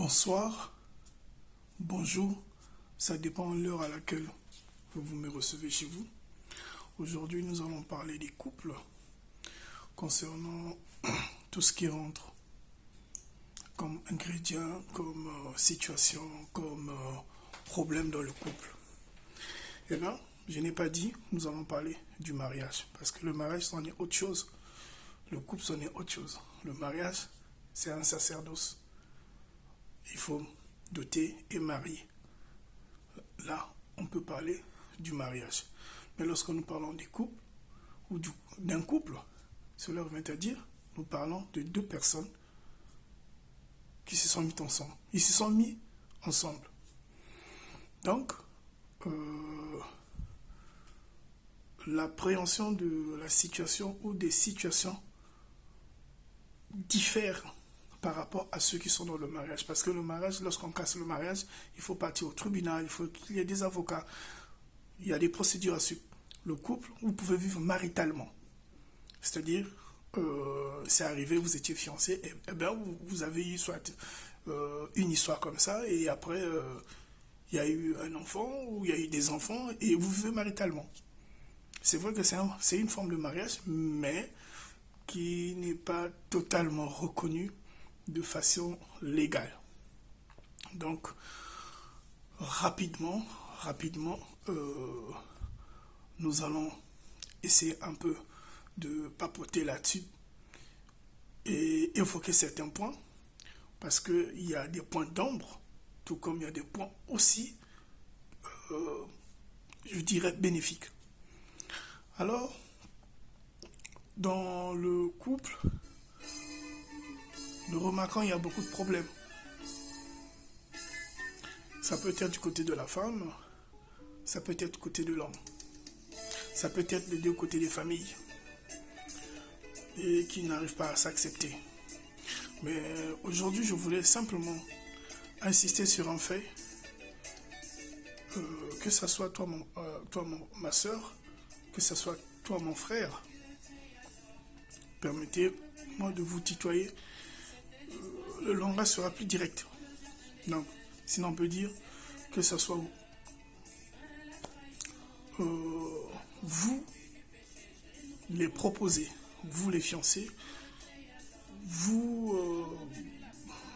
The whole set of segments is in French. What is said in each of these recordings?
Bonsoir, bonjour, ça dépend de l'heure à laquelle vous me recevez chez vous. Aujourd'hui, nous allons parler des couples concernant tout ce qui rentre comme ingrédient, comme situation, comme problème dans le couple. Et là, je n'ai pas dit, nous allons parler du mariage, parce que le mariage, c'en est autre chose. Le couple, c'en est autre chose. Le mariage, c'est un sacerdoce. Il faut doter et marier. Là, on peut parler du mariage. Mais lorsque nous parlons des couples, ou d'un couple, cela revient à dire, nous parlons de deux personnes qui se sont mis ensemble. Ils se sont mis ensemble. Donc, l'appréhension de la situation ou des situations diffèrent par rapport à ceux qui sont dans le mariage. Parce que le mariage, lorsqu'on casse le mariage, il faut partir au tribunal, il faut qu'il y ait des avocats, il y a des procédures à suivre. Le couple, vous pouvez vivre maritalement. C'est-à-dire, c'est arrivé, vous étiez fiancés, et bien vous avez eu soit une histoire comme ça, et après, il y a eu un enfant, ou il y a eu des enfants, et vous vivez maritalement. C'est vrai que c'est une forme de mariage, mais qui n'est pas totalement reconnue de façon légale. Donc, rapidement, nous allons essayer un peu de papoter là-dessus et évoquer certains points, parce qu'il y a des points d'ombre, tout comme il y a des points aussi, je dirais, bénéfiques. Alors, dans le couple, nous remarquons qu'il y a beaucoup de problèmes. Ça peut être du côté de la femme, ça peut être du côté de l'homme. Ça peut être des deux côtés des familles et qui n'arrivent pas à s'accepter. Mais aujourd'hui, je voulais simplement insister sur un fait, que ce soit toi, ma soeur, que ce soit toi, mon frère. Permettez-moi de vous tutoyer. Le langage sera plus direct. Donc, sinon on peut dire que ce soit vous, les proposés, vous les fiancés, vous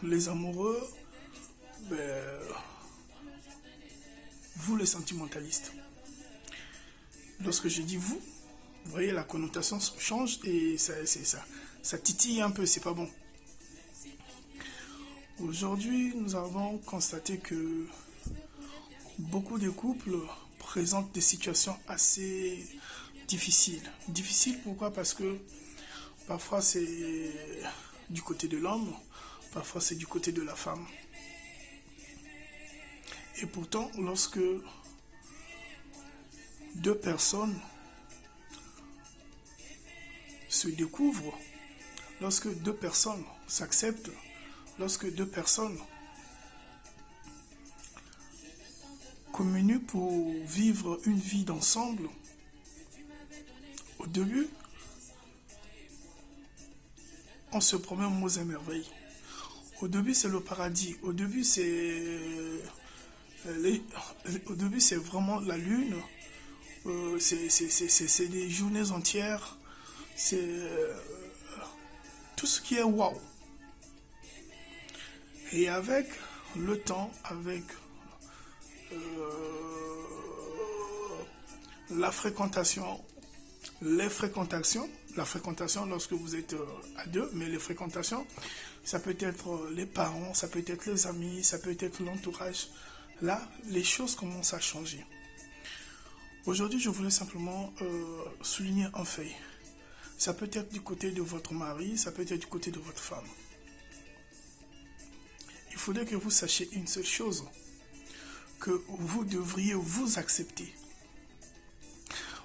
les amoureux, vous les sentimentalistes. Lorsque je dis vous voyez la connotation change et ça titille un peu, c'est pas bon. Aujourd'hui, nous avons constaté que beaucoup de couples présentent des situations assez difficiles. Difficiles pourquoi? Parce que parfois c'est du côté de l'homme, parfois c'est du côté de la femme. Et pourtant, lorsque deux personnes se découvrent, lorsque deux personnes s'acceptent, lorsque deux personnes communiquent pour vivre une vie d'ensemble, au début, on se promet mots et merveilles. Au début, c'est le paradis. Au début, c'est vraiment la lune. C'est des journées entières. C'est tout ce qui est waouh. Et avec le temps, avec la fréquentation, la fréquentation lorsque vous êtes à deux, mais les fréquentations, ça peut être les parents, ça peut être les amis, ça peut être l'entourage. Là, les choses commencent à changer. Aujourd'hui, je voulais simplement souligner un fait. Ça peut être du côté de votre mari, ça peut être du côté de votre femme. Il faudrait que vous sachiez une seule chose, que vous devriez vous accepter.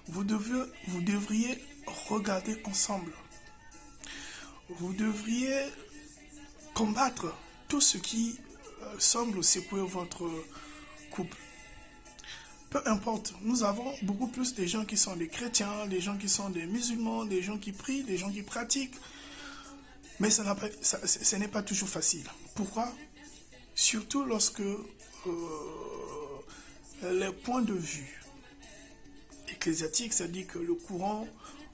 Vous devriez regarder ensemble. Vous devriez combattre tout ce qui semble secouer votre couple. Peu importe, nous avons beaucoup plus de gens qui sont des chrétiens, des gens qui sont des musulmans, des gens qui prient, des gens qui pratiquent. Mais ce n'est pas toujours facile. Pourquoi? surtout lorsque les points de vue ecclésiastiques, c'est-à-dire que le courant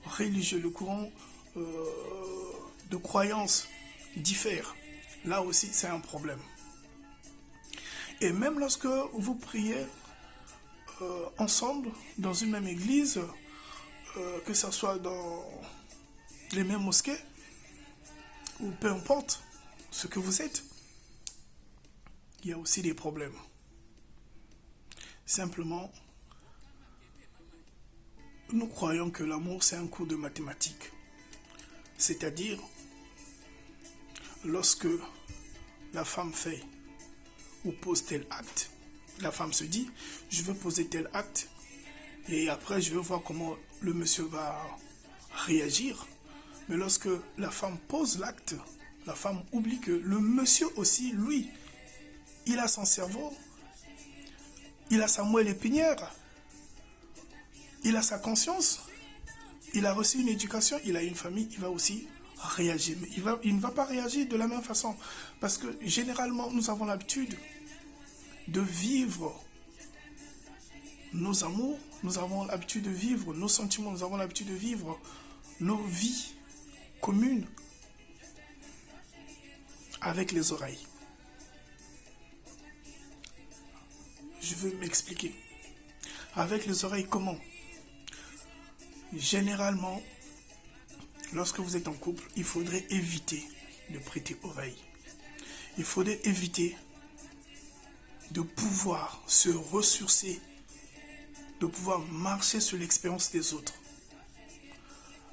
religieux, le courant de croyance diffère. Là aussi, c'est un problème. Et même lorsque vous priez ensemble dans une même église, que ce soit dans les mêmes mosquées, ou peu importe ce que vous êtes, il y a aussi des problèmes. Simplement, nous croyons que l'amour, c'est un cours de mathématiques. C'est-à-dire, lorsque la femme fait ou pose tel acte, la femme se dit, je veux poser tel acte, et après je veux voir comment le monsieur va réagir. Mais lorsque la femme pose l'acte, la femme oublie que le monsieur aussi, lui, il a son cerveau, il a sa moelle épinière, il a sa conscience, il a reçu une éducation, il a une famille, il va aussi réagir. Mais il ne va pas réagir de la même façon. Parce que généralement, nous avons l'habitude de vivre nos amours, nous avons l'habitude de vivre nos sentiments, nous avons l'habitude de vivre nos vies communes avec les oreilles. Je veux m'expliquer. Avec les oreilles, comment? Généralement, lorsque vous êtes en couple, il faudrait éviter de prêter oreille. Il faudrait éviter de pouvoir se ressourcer, de pouvoir marcher sur l'expérience des autres.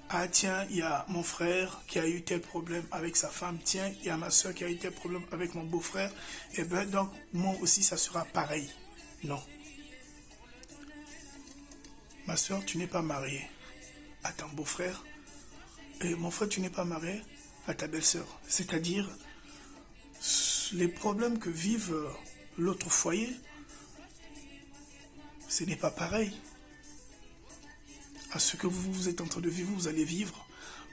Ah tiens, il y a mon frère qui a eu tel problème avec sa femme. Tiens, il y a ma soeur qui a eu tel problème avec mon beau-frère. Et bien donc, moi aussi, ça sera pareil. Non. Ma soeur, tu n'es pas mariée à ton beau-frère. Et mon frère, tu n'es pas marié à ta belle-sœur. C'est-à-dire, les problèmes que vivent l'autre foyer, ce n'est pas pareil à ce que vous êtes en train de vivre, vous allez vivre,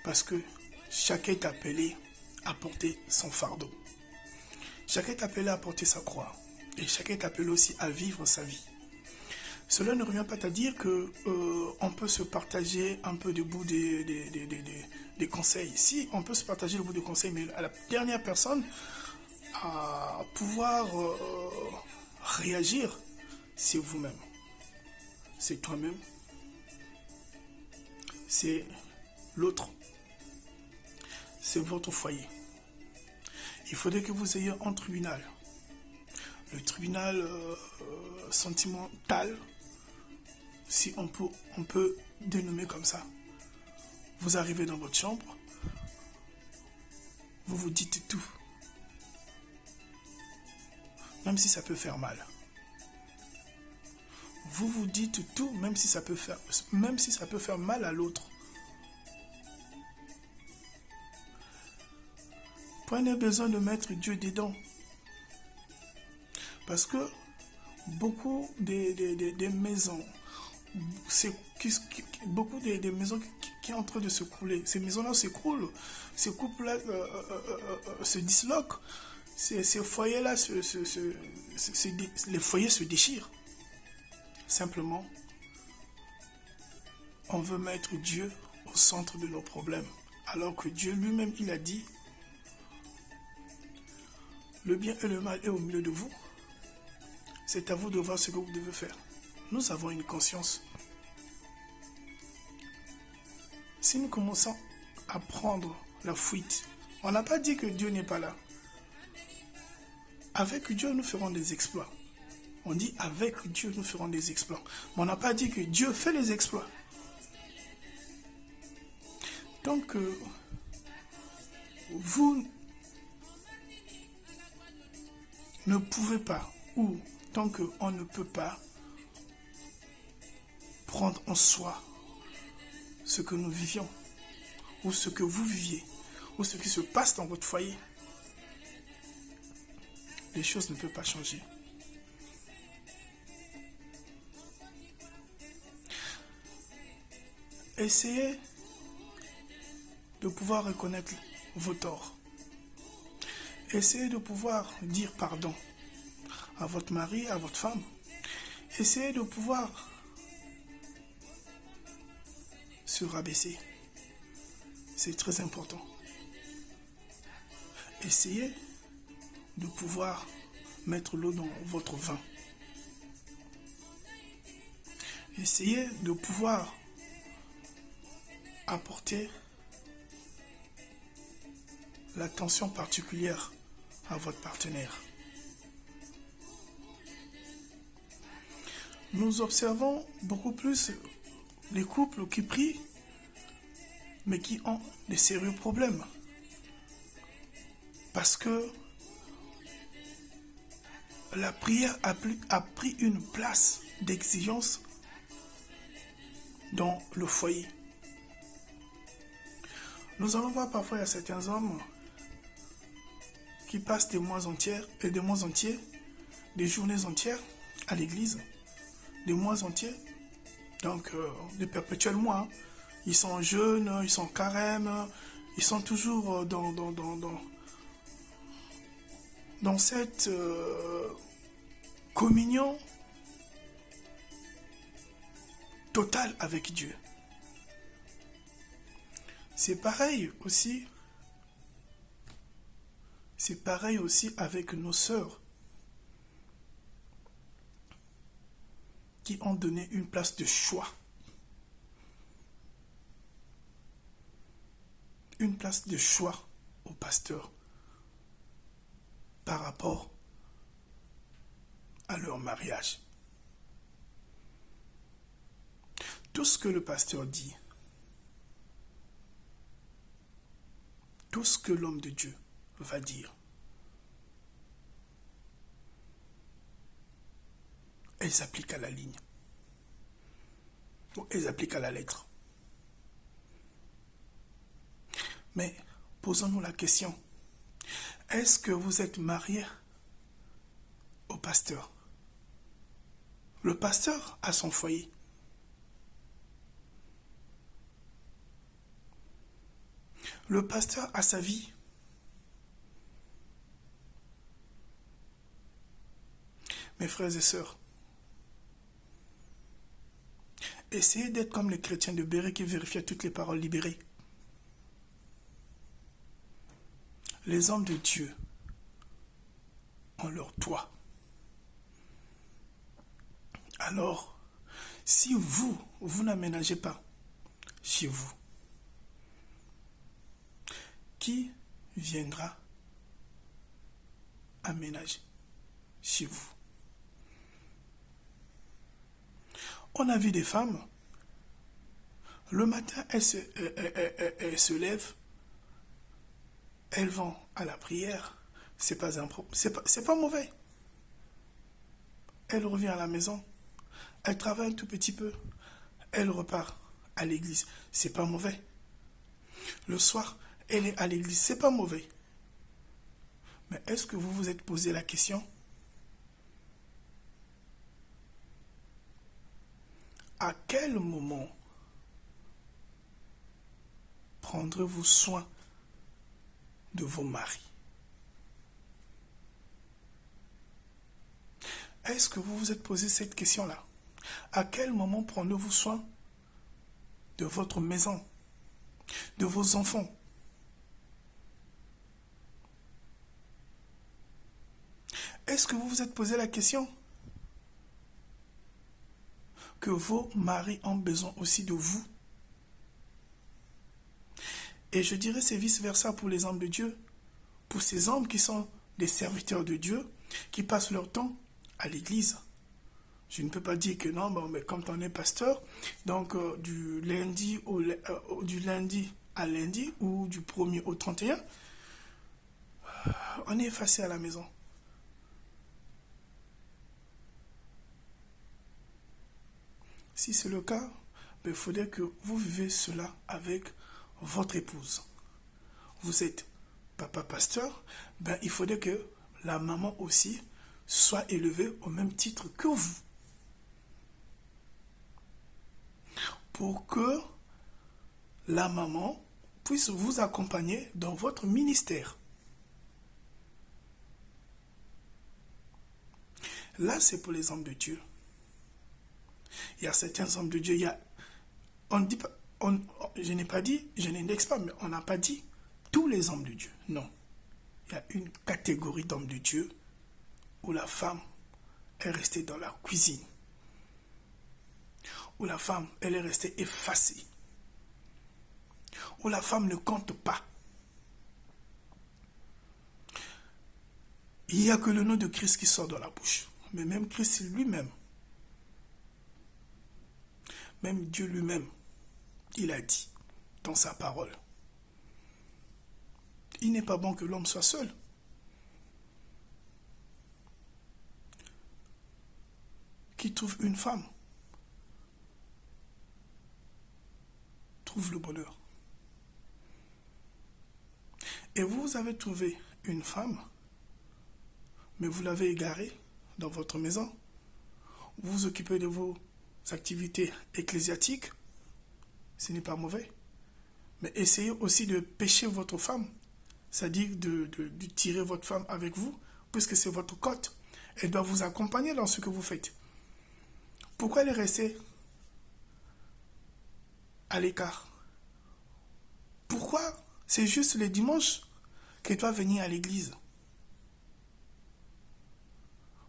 parce que chacun est appelé à porter son fardeau. Chacun est appelé à porter sa croix. Et chacun est appelé aussi à vivre sa vie. Cela ne revient pas à dire qu'on peut se partager un peu du bout des conseils. Si, on peut se partager le bout des conseils, mais à la dernière personne à pouvoir réagir, c'est vous-même. C'est toi-même. C'est l'autre. C'est votre foyer. Il faudrait que vous ayez un tribunal. Le tribunal sentimental, si on peut dénommer comme ça. Vous arrivez dans votre chambre, vous vous dites tout. Même si ça peut faire mal. Vous vous dites tout, même si ça peut faire mal à l'autre. Prenez besoin de mettre Dieu dedans. Parce que beaucoup des maisons, beaucoup des maisons qui sont en train de s'écrouler, ces maisons-là s'écroulent, ces couples-là se disloquent, ces foyers-là, les foyers se déchirent. Simplement, on veut mettre Dieu au centre de nos problèmes. Alors que Dieu lui-même, il a dit, le bien et le mal est au milieu de vous. C'est à vous de voir ce que vous devez faire. Nous avons une conscience. Si nous commençons à prendre la fuite, on n'a pas dit que Dieu n'est pas là. Avec Dieu, nous ferons des exploits. On dit avec Dieu, nous ferons des exploits. Mais on n'a pas dit que Dieu fait les exploits. Donc, vous ne pouvez pas, ou tant qu'on ne peut pas prendre en soi ce que nous vivions, ou ce que vous viviez, ou ce qui se passe dans votre foyer, les choses ne peuvent pas changer. Essayez de pouvoir reconnaître vos torts. Essayez de pouvoir dire pardon à votre mari, à votre femme. Essayez de pouvoir se rabaisser. C'est très important. Essayez de pouvoir mettre l'eau dans votre vin. Essayez de pouvoir apporter l'attention particulière à votre partenaire. Nous observons beaucoup plus les couples qui prient, mais qui ont de sérieux problèmes. Parce que la prière a pris une place d'exigence dans le foyer. Nous allons voir parfois il y a certains hommes qui passent des mois entiers, des journées entières à l'église, des mois entiers, donc des perpétuels mois. Ils sont jeunes, ils sont carêmes, ils sont toujours dans cette communion totale avec Dieu. C'est pareil aussi avec nos sœurs qui ont donné une place de choix. Une place de choix au pasteur par rapport à leur mariage. Tout ce que le pasteur dit, tout ce que l'homme de Dieu va dire, elles s'appliquent à la ligne. Ou elles s'appliquent à la lettre. Mais posons-nous la question, est-ce que vous êtes marié au pasteur? Le pasteur a son foyer. Le pasteur a sa vie. Mes frères et sœurs, essayez d'être comme les chrétiens de Béret qui vérifiaient toutes les paroles libérées. Les hommes de Dieu ont leur toit. Alors, si vous n'aménagez pas chez vous, qui viendra aménager chez vous? On a vu des femmes, le matin, elles se lèvent, elles vont à la prière, c'est pas mauvais. Elle revient à la maison, elle travaille un tout petit peu, elle repart à l'église, c'est pas mauvais. Le soir, elle est à l'église, c'est pas mauvais. Mais est-ce que vous vous êtes posé la question? À quel moment prendrez-vous soin de vos maris? Est-ce que vous vous êtes posé cette question-là? À quel moment prenez-vous soin de votre maison, de vos enfants? Est-ce que vous vous êtes posé la question que vos maris ont besoin aussi de vous? Et je dirais c'est vice-versa pour les hommes de Dieu, pour ces hommes qui sont des serviteurs de Dieu, qui passent leur temps à l'église. Je ne peux pas dire que non, mais quand on est pasteur, donc du lundi à lundi ou du 1er au 31, on est effacé à la maison. Si c'est le cas, il faudrait que vous vivez cela avec votre épouse. Vous êtes papa pasteur, il faudrait que la maman aussi soit élevée au même titre que vous. Pour que la maman puisse vous accompagner dans votre ministère. Là, c'est pour les hommes de Dieu. Il y a certains hommes de Dieu, on dit pas, je n'ai pas dit, je n'indexe pas, mais on n'a pas dit tous les hommes de Dieu. Non. Il y a une catégorie d'hommes de Dieu où la femme est restée dans la cuisine, où la femme, elle est restée effacée, où la femme ne compte pas. Il n'y a que le nom de Christ qui sort de la bouche. Mais même Christ lui-même, même Dieu lui-même, il a dit dans sa parole, il n'est pas bon que l'homme soit seul. Qui trouve une femme trouve le bonheur. Et vous avez trouvé une femme, mais vous l'avez égarée dans votre maison. Vous vous occupez de vos activités ecclésiastiques. Ce n'est pas mauvais. Mais essayez aussi de pêcher votre femme, c'est-à-dire de tirer votre femme avec vous, puisque c'est votre côte. Elle doit vous accompagner dans ce que vous faites. Pourquoi elle est restée à l'écart? Pourquoi c'est juste les dimanches qu'elle doit venir à l'église?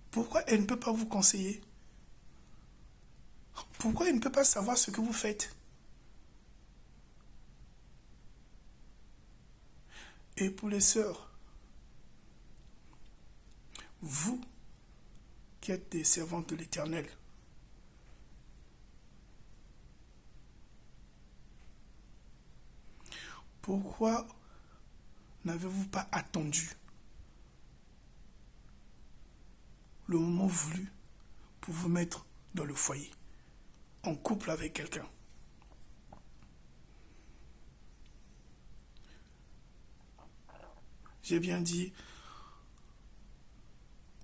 Pourquoi elle ne peut pas vous conseiller? Pourquoi elle ne peut pas savoir ce que vous faites? Et pour les sœurs, vous qui êtes des servantes de l'Éternel, pourquoi n'avez-vous pas attendu le moment voulu pour vous mettre dans le foyer, en couple avec quelqu'un? J'ai bien dit,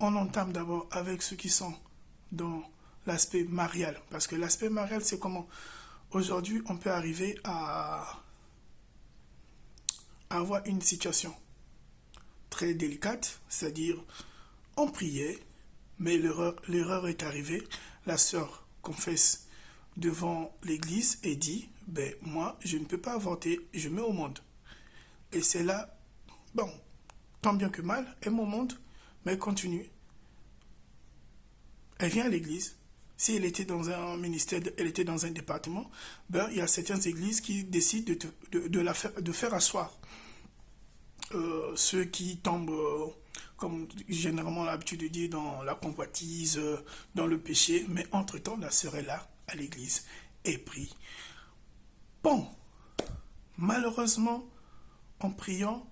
on entame d'abord avec ceux qui sont dans l'aspect marial. Parce que l'aspect marial, c'est comment? Aujourd'hui, on peut arriver à avoir une situation très délicate, c'est-à-dire on priait, mais l'erreur est arrivée. La sœur confesse devant l'église et dit, ben moi, je ne peux pas avorter, je mets au monde. Et c'est là, bon, tant bien que mal, elle met au monde, mais elle continue. Elle vient à l'église. Si elle était dans un ministère, elle était dans un département, ben, il y a certaines églises qui décident de faire asseoir ceux qui tombent, comme généralement l'habitude de dire, dans la convoitise, dans le péché. Mais entre-temps, la sœur est là, à l'église, et prie. Bon, malheureusement, en priant,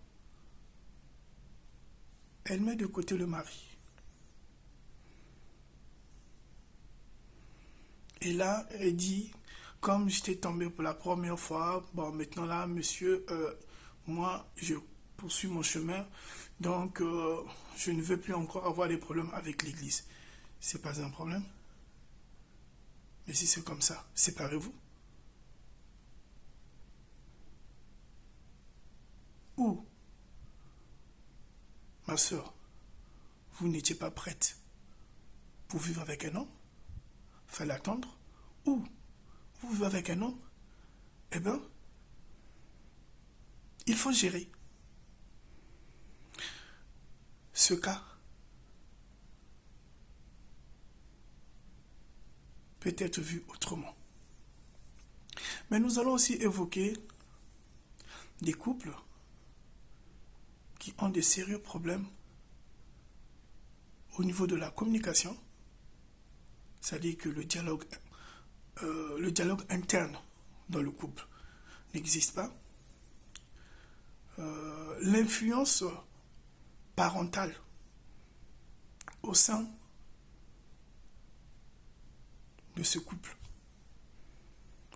elle met de côté le mari. Et là, elle dit, comme j'étais tombé pour la première fois, bon, maintenant là, monsieur, moi, je poursuis mon chemin, donc je ne veux plus encore avoir des problèmes avec l'église. C'est pas un problème. Mais si c'est comme ça, séparez-vous. Ou, ma soeur, vous n'étiez pas prête pour vivre avec un homme, fallait attendre. Ou, vous vivez avec un homme, eh bien, il faut gérer ce cas. Peut être vu autrement. Mais nous allons aussi évoquer des couples qui ont des sérieux problèmes au niveau de la communication, c'est-à-dire que le dialogue interne dans le couple n'existe pas. L'influence parentale au sein de ce couple,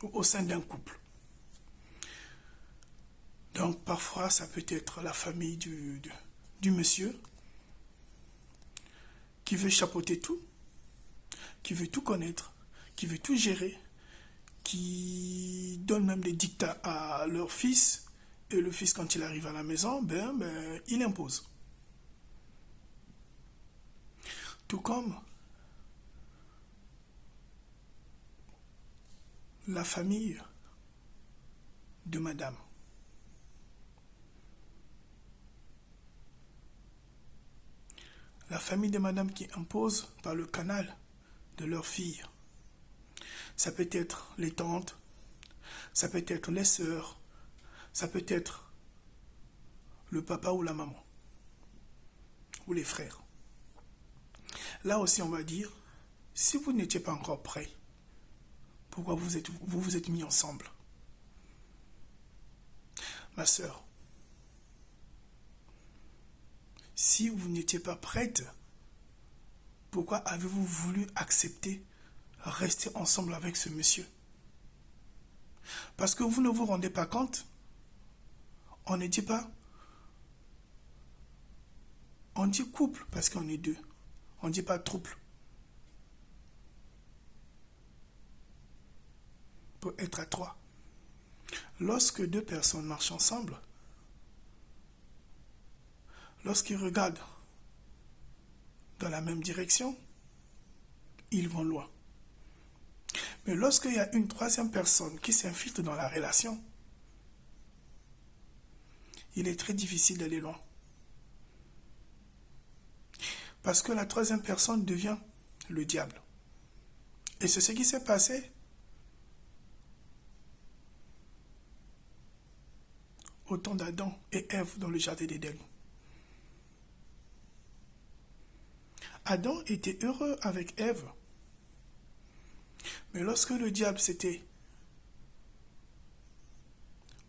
ou au sein d'un couple. Donc parfois ça peut être la famille du monsieur qui veut chapeauter tout, qui veut tout connaître, qui veut tout gérer, qui donne même des dictats à leur fils, et le fils quand il arrive à la maison, il impose. Tout comme la famille de madame. La famille de madame qui impose par le canal de leur fille. Ça peut être les tantes, ça peut être les sœurs, ça peut être le papa ou la maman, ou les frères. Là aussi, on va dire, si vous n'étiez pas encore prêt, pourquoi vous êtes mis ensemble? Ma sœur, si vous n'étiez pas prête, pourquoi avez-vous voulu accepter rester ensemble avec ce monsieur? Parce que vous ne vous rendez pas compte, on ne dit pas, on dit couple parce qu'on est deux, on ne dit pas trouble. Pour être à trois. Lorsque deux personnes marchent ensemble, lorsqu'ils regardent dans la même direction, ils vont loin. Mais lorsqu'il y a une troisième personne qui s'infiltre dans la relation, il est très difficile d'aller loin. Parce que la troisième personne devient le diable. Et c'est ce qui s'est passé au temps d'Adam et Ève dans le jardin d'Éden. Adam était heureux avec Ève. Mais lorsque le diable s'était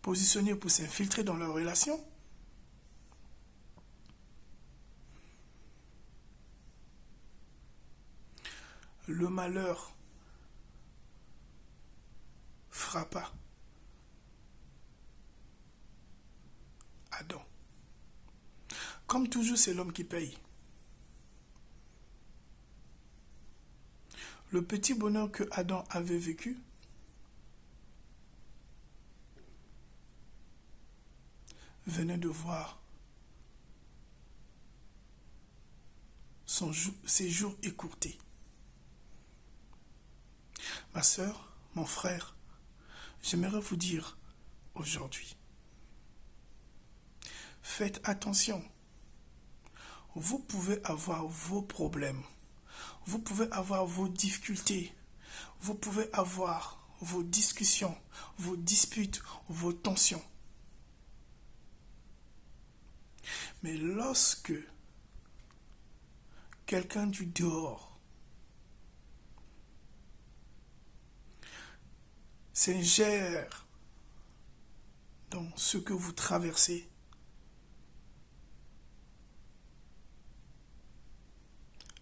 positionné pour s'infiltrer dans leur relation, le malheur frappa Adam. Comme toujours, c'est l'homme qui paye. Le petit bonheur que Adam avait vécu venait de voir ses jours écourtés. Ma sœur, mon frère, j'aimerais vous dire aujourd'hui, faites attention. Vous pouvez avoir vos problèmes, vous pouvez avoir vos difficultés, vous pouvez avoir vos discussions, vos disputes, vos tensions. Mais lorsque quelqu'un du dehors s'ingère dans ce que vous traversez,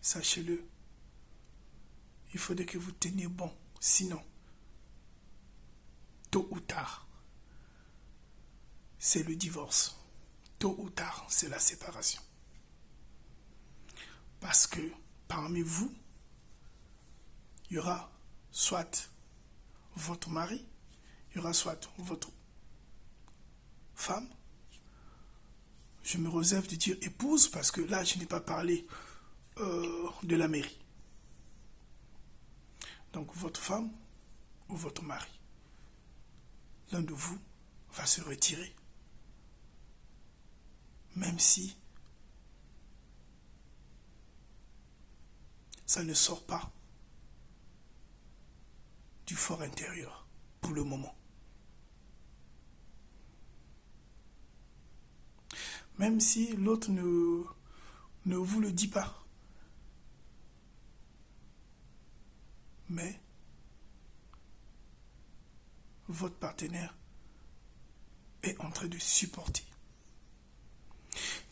sachez-le, il faudrait que vous teniez bon. Sinon, tôt ou tard, c'est le divorce. Tôt ou tard, c'est la séparation. Parce que parmi vous, il y aura soit votre mari, il y aura soit votre femme. Je me réserve de dire épouse parce que là, je n'ai pas parlé de la mairie. Donc votre femme ou votre mari, l'un de vous va se retirer. Même si ça ne sort pas du fort intérieur pour le moment. Même si l'autre ne vous le dit pas. Mais votre partenaire est en train de supporter.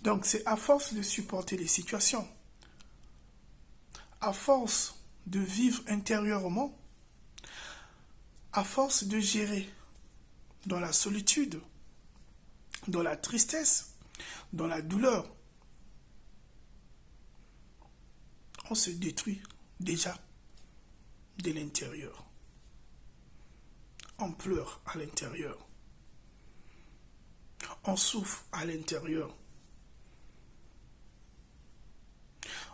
Donc c'est à force de supporter les situations, à force de vivre intérieurement, à force de gérer dans la solitude, dans la tristesse, dans la douleur, on se détruit déjà de l'intérieur. On pleure à l'intérieur. On souffre à l'intérieur.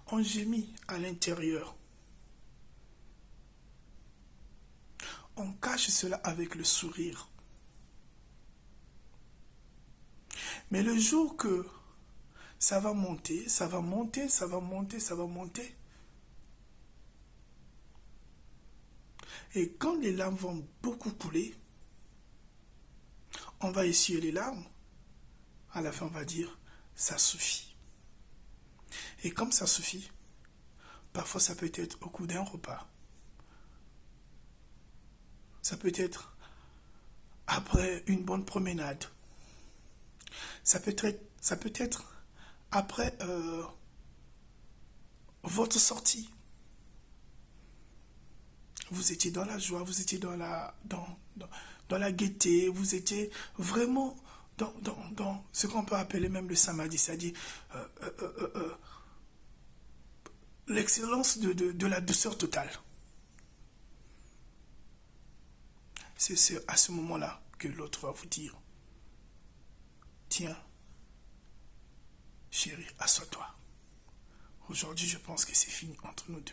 On gémit à l'intérieur. on cache cela avec le sourire. Mais le jour que ça va monter, ça va monter, ça va monter, ça va monter. Et quand les larmes vont beaucoup couler, on va essuyer les larmes. À la fin, on va dire, ça suffit. Et comme ça suffit, parfois ça peut être au cours d'un repas. Ça peut être après une bonne promenade. Ça peut être après votre sortie. Vous étiez dans la joie, vous étiez dans la gaieté, vous étiez vraiment dans ce qu'on peut appeler même le samadhi, c'est-à-dire l'excellence de la douceur totale. C'est à ce moment-là que l'autre va vous dire, tiens, chérie, assois-toi. Aujourd'hui, je pense que c'est fini entre nous deux.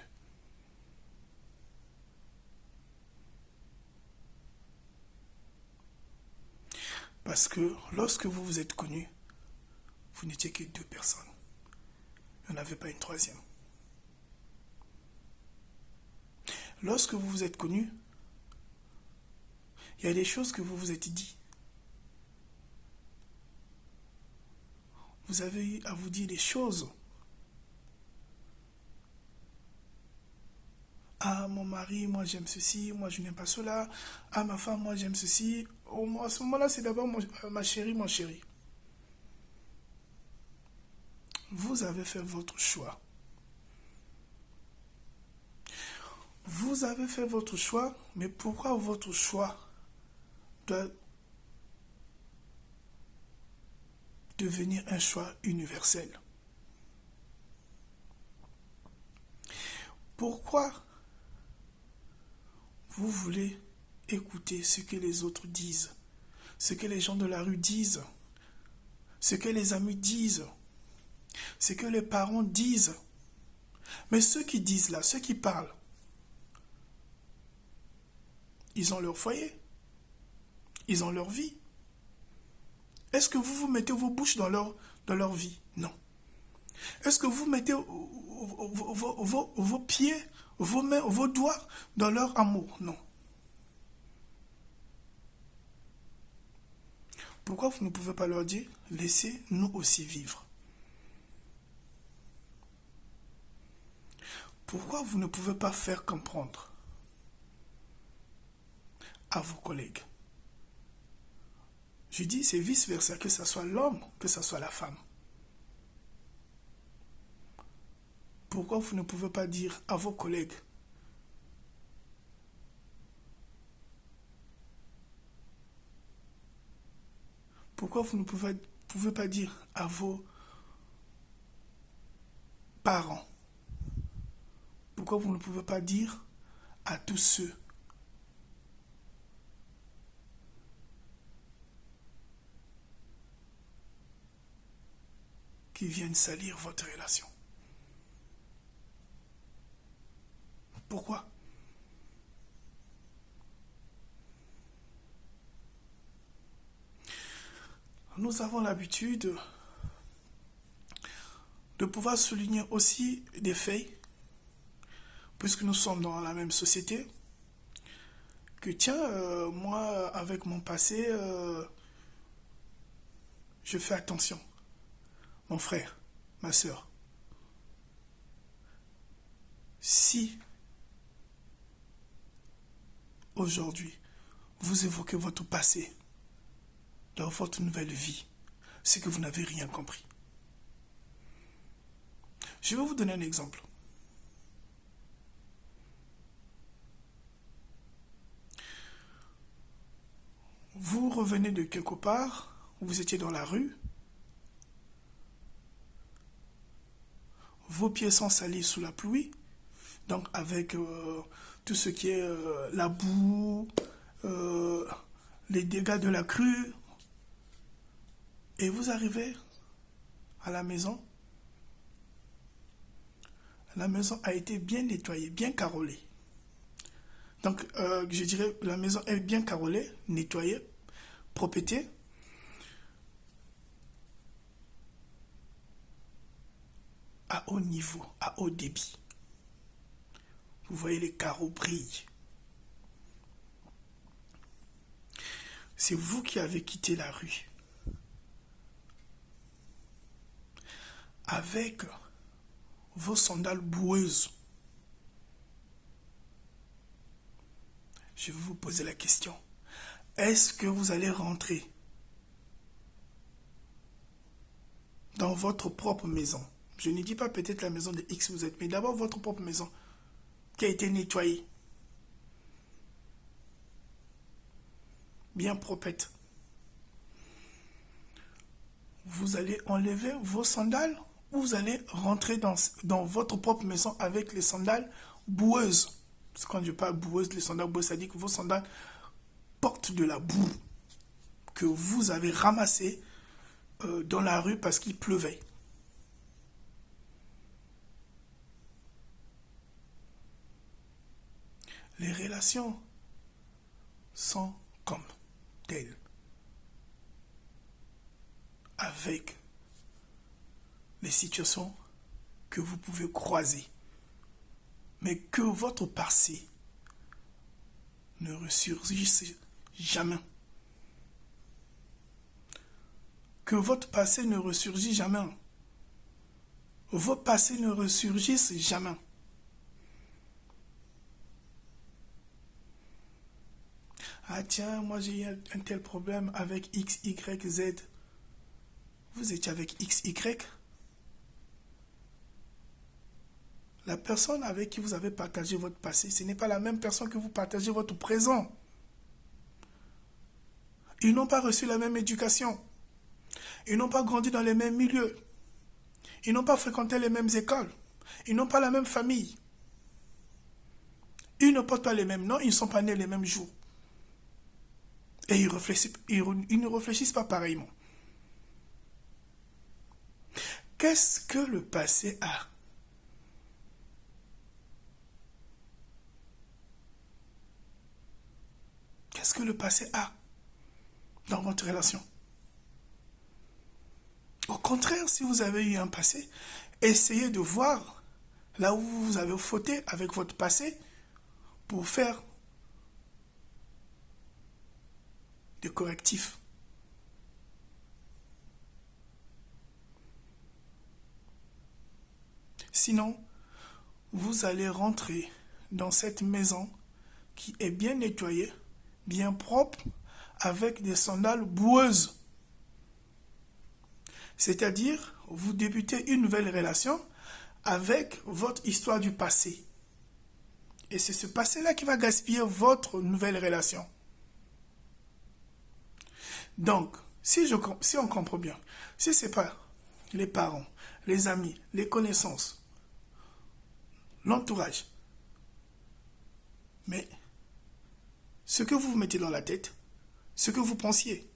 Parce que lorsque vous vous êtes connus, vous n'étiez que deux personnes. Il n'y en avait pas une troisième. Lorsque vous vous êtes connus, il y a des choses que vous vous êtes dit. Vous avez eu à vous dire des choses. Ah, mon mari, moi j'aime ceci, moi je n'aime pas cela. Ah, ma femme, moi j'aime ceci. À ce moment-là, c'est d'abord ma chérie, mon chéri. Vous avez fait votre choix. Vous avez fait votre choix, mais pourquoi votre choix doit devenir un choix universel? Pourquoi vous voulez écouter ce que les autres disent, ce que les gens de la rue disent, ce que les amis disent, ce que les parents disent? Mais ceux qui disent là, ceux qui parlent, ils ont leur foyer, ils ont leur vie. Est-ce que vous vous mettez vos bouches dans leur vie? Non. Est-ce que vous mettez vos pieds, vos mains, vos doigts dans leur amour? Non. Pourquoi vous ne pouvez pas leur dire, laissez-nous aussi vivre? Pourquoi vous ne pouvez pas faire comprendre à vos collègues? Je dis, c'est vice-versa, que ce soit l'homme, que ce soit la femme. Pourquoi vous ne pouvez pas dire à vos collègues, pourquoi vous ne pouvez pas dire à vos parents, pourquoi vous ne pouvez pas dire à tous ceux qui viennent salir votre relation? Pourquoi? Nous avons l'habitude de pouvoir souligner aussi des faits, puisque nous sommes dans la même société, que tiens, moi, avec mon passé, je fais attention. Mon frère, ma soeur, si aujourd'hui vous évoquez votre passé dans votre nouvelle vie, c'est que vous n'avez rien compris. Je vais vous donner un exemple. Vous revenez de quelque part, vous étiez dans la rue, vos pieds sont salis sous la pluie, donc avec tout ce qui est la boue, les dégâts de la crue, et vous arrivez à la maison. La maison a été bien nettoyée, bien carrelée. Donc, je dirais, la maison est bien carrelée, nettoyée, propreté. À haut niveau, à haut débit. Vous voyez, les carreaux brillent. C'est vous qui avez quitté la rue avec vos sandales boueuses. Je vais vous poser la question. Est-ce que vous allez rentrer dans votre propre maison? Je ne dis pas peut-être la maison de X vous êtes, mais d'abord votre propre maison qui a été nettoyée. Bien propre. Vous allez enlever vos sandales ou vous allez rentrer dans votre propre maison avec les sandales boueuses. Parce que quand je parle boueuses, les sandales boueuses, ça dit que vos sandales portent de la boue que vous avez ramassée dans la rue parce qu'il pleuvait. Les relations sont comme telles. Avec les situations que vous pouvez croiser. Mais que votre passé ne ressurgisse jamais. Que votre passé ne ressurgisse jamais. Vos passés ne ressurgissent jamais. Ah tiens, moi j'ai eu un tel problème avec X, Y, Z. Vous étiez avec X, Y. La personne avec qui vous avez partagé votre passé, ce n'est pas la même personne que vous partagez votre présent. Ils n'ont pas reçu la même éducation. Ils n'ont pas grandi dans les mêmes milieux. Ils n'ont pas fréquenté les mêmes écoles. Ils n'ont pas la même famille. Ils ne portent pas les mêmes noms, ils ne sont pas nés les mêmes jours. Et ils ne réfléchissent pas pareillement. Qu'est-ce que le passé a? Qu'est-ce que le passé a dans votre relation? Au contraire, si vous avez eu un passé, essayez de voir là où vous avez fauté avec votre passé pour faire des correctifs. Sinon, vous allez rentrer dans cette maison qui est bien nettoyée, bien propre, avec des sandales boueuses. C'est-à-dire, vous débutez une nouvelle relation avec votre histoire du passé. Et c'est ce passé-là qui va gaspiller votre nouvelle relation. Donc, si on comprend bien, si ce n'est pas les parents, les amis, les connaissances, l'entourage, mais ce que vous vous mettez dans la tête, ce que vous pensiez,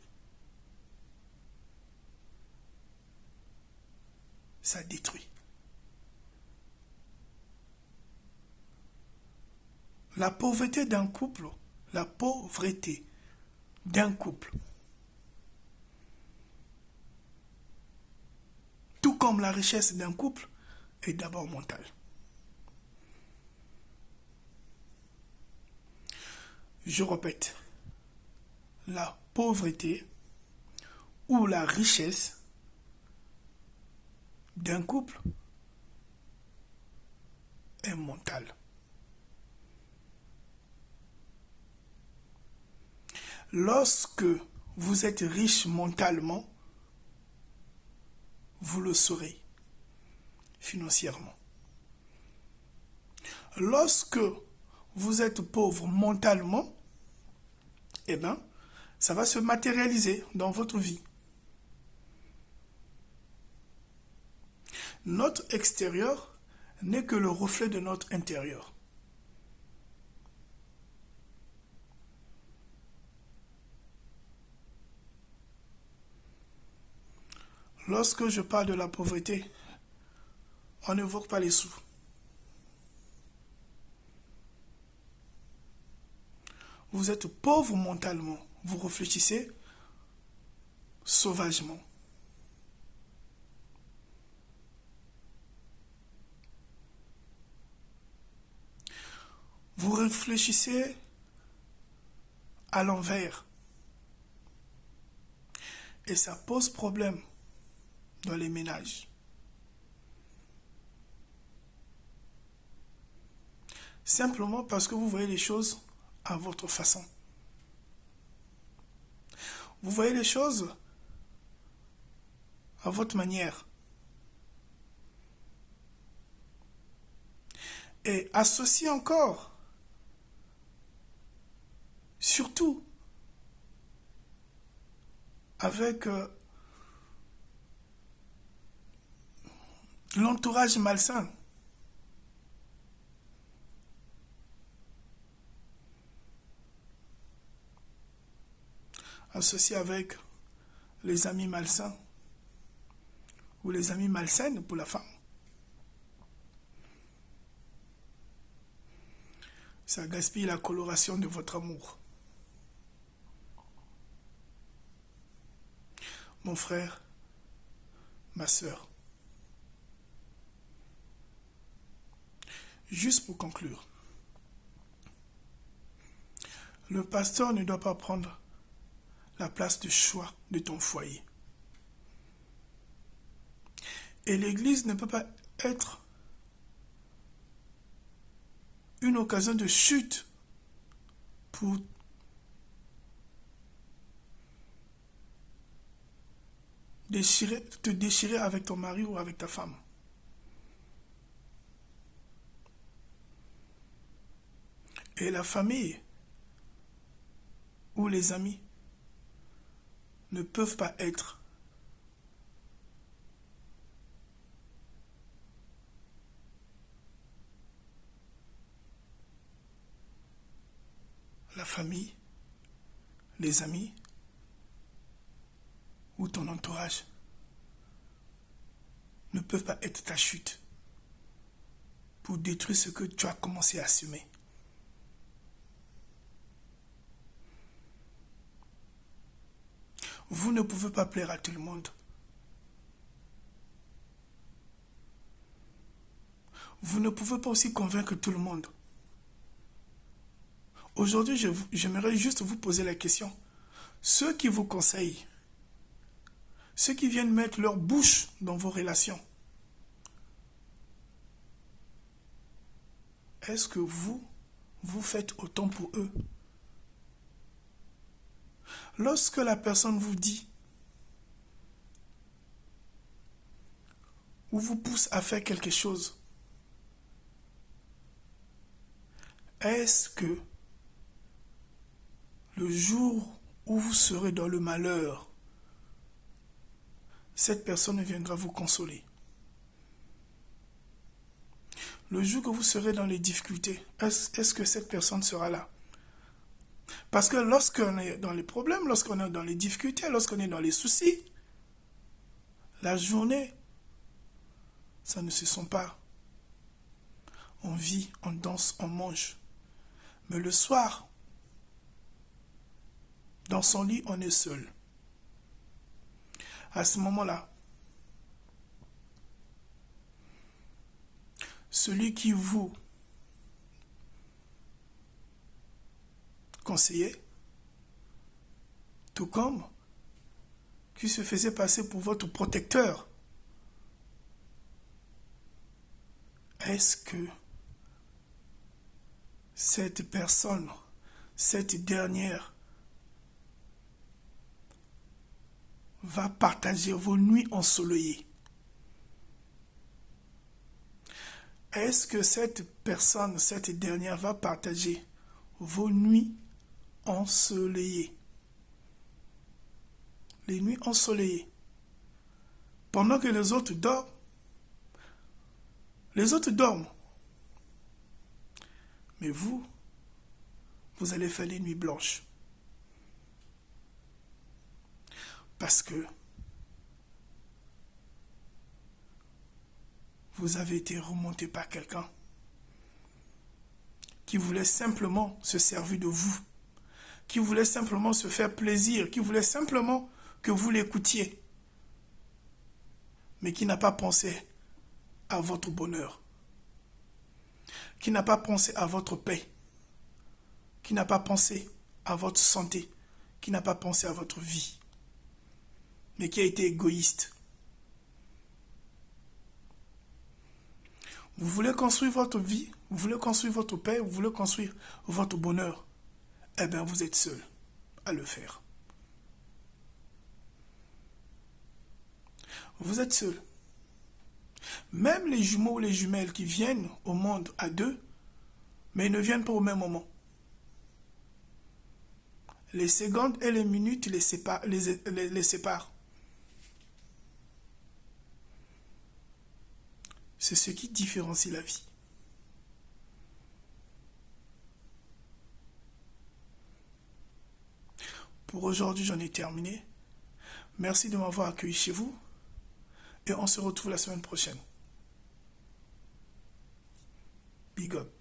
ça détruit. La pauvreté d'un couple, tout comme la richesse d'un couple, est d'abord mentale. Je répète, la pauvreté ou la richesse d'un couple est mentale. Lorsque vous êtes riche mentalement, vous le serez financièrement. Lorsque vous êtes pauvre mentalement, eh bien, ça va se matérialiser dans votre vie. Notre extérieur n'est que le reflet de notre intérieur. Lorsque je parle de la pauvreté, on n'évoque pas les sous. vous êtes pauvre mentalement. Vous réfléchissez sauvagement. Vous réfléchissez à l'envers. Et ça pose problème dans les ménages. Simplement parce que vous voyez les choses à votre façon. Vous voyez les choses à votre manière. Et associé encore, surtout, avec l'entourage malsain. Associé avec les amis malsains ou les amis malsaines pour la femme. Ça gaspille la coloration de votre amour. Mon frère, ma sœur. Juste pour conclure, le pasteur ne doit pas prendre la place de choix de ton foyer. Et l'église ne peut pas être une occasion de chute pour te déchirer avec ton mari ou avec ta femme. Et la famille ou les amis ne peuvent pas être la famille, les amis ou ton entourage ne peuvent pas être ta chute pour détruire ce que tu as commencé à assumer. Vous ne pouvez pas plaire à tout le monde. Vous ne pouvez pas aussi convaincre tout le monde. Aujourd'hui, j'aimerais juste vous poser la question. Ceux qui vous conseillent, ceux qui viennent mettre leur bouche dans vos relations, est-ce que vous faites autant pour eux? Lorsque la personne vous dit ou vous pousse à faire quelque chose, est-ce que le jour où vous serez dans le malheur, cette personne viendra vous consoler? Le jour que vous serez dans les difficultés, est-ce que cette personne sera là? Parce que lorsqu'on est dans les problèmes, lorsqu'on est dans les difficultés, lorsqu'on est dans les soucis, la journée, ça ne se sent pas. On vit, on danse, on mange. Mais le soir, dans son lit, on est seul. À ce moment-là, celui qui vous conseillait, tout comme qui se faisait passer pour votre protecteur, est-ce que cette personne, cette dernière, va partager vos nuits ensoleillées? Est-ce que cette personne, cette dernière, va partager vos nuits ensoleillées? Les nuits ensoleillées. Pendant que les autres dorment. Les autres dorment. Mais vous allez faire les nuits blanches. Parce que vous avez été remonté par quelqu'un qui voulait simplement se servir de vous qui voulait simplement se faire plaisir, qui voulait simplement que vous l'écoutiez, mais qui n'a pas pensé à votre bonheur, qui n'a pas pensé à votre paix, qui n'a pas pensé à votre santé, qui n'a pas pensé à votre vie, mais qui a été égoïste. Vous voulez construire votre vie, vous voulez construire votre paix, vous voulez construire votre bonheur, eh bien vous êtes seul à le faire. Vous êtes seul. Même les jumeaux ou les jumelles qui viennent au monde à deux, mais ils ne viennent pas au même moment. Les secondes et les minutes les séparent. C'est ce qui différencie la vie. Pour aujourd'hui, j'en ai terminé. Merci de m'avoir accueilli chez vous et on se retrouve la semaine prochaine. Big up.